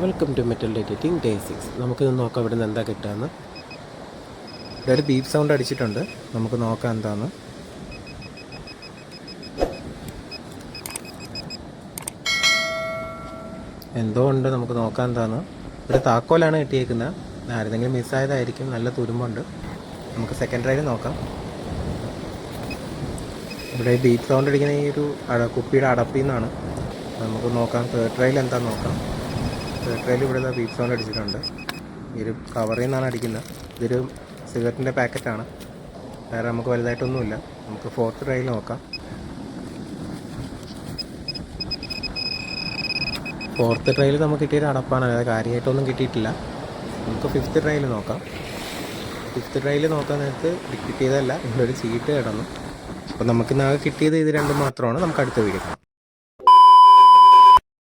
Welcome to metal editing day 6. നമുക്കിത് നോക്കാം ഇവിടെ നിന്ന് എന്താ കിട്ടുകയെന്ന്. ഇവിടെ ഒരു ബീപ്പ് സൗണ്ട് അടിച്ചിട്ടുണ്ട്. നമുക്ക് നോക്കാം എന്താന്ന്. എന്തോ ഉണ്ട്, നമുക്ക് നോക്കാം എന്താന്ന്. ഇവിടെ താക്കോലാണ് കിട്ടിയേക്കുന്നത്. ആരെങ്കിലും മിസ്സായതായിരിക്കും. നല്ല തുരുമ്പുണ്ട്. നമുക്ക് സെക്കൻഡ് ട്രയൽ നോക്കാം. ഇവിടെ ബീപ്പ് സൗണ്ട് അടിക്കുന്ന ഈ ഒരു കുപ്പിയുടെ അടപ്പിൽ നിന്നാണ്. നമുക്ക് നോക്കാം തേർഡ് ട്രയൽ എന്താണെന്ന് നോക്കാം. തേർഡ് ട്രയൽ ഇവിടെ ബീപ്പ് സൗണ്ട് അടിച്ചിട്ടുണ്ട്. ഈ ഒരു കവറിൽ നിന്നാണ് അടിക്കുന്നത്. ഇതൊരു സിഗരറ്റിൻ്റെ പാക്കറ്റാണ്. വേറെ നമുക്ക് വലുതായിട്ടൊന്നുമില്ല. നമുക്ക് ഫോർത്ത് ട്രയൽ നോക്കാം. ഫോർത്ത് ട്രയൽ നമുക്ക് കിട്ടിയൊരു അടപ്പാണ്. അതായത് കാര്യമായിട്ടൊന്നും കിട്ടിയിട്ടില്ല. നമുക്ക് ഫിഫ്ത്ത് ട്രയൽ നോക്കാം. ഫിഫ്ത്ത് ട്രയൽ നോക്കാൻ നേരത്ത് കിട്ടിയതല്ല, ഇവിടെ ഒരു ചീട്ട് കിടന്നു. അപ്പോൾ നമുക്കിന്ന് കിട്ടിയത് ഇത് രണ്ടും മാത്രമാണ്. നമുക്ക് അടുത്ത വീഡിയോ കാണാം.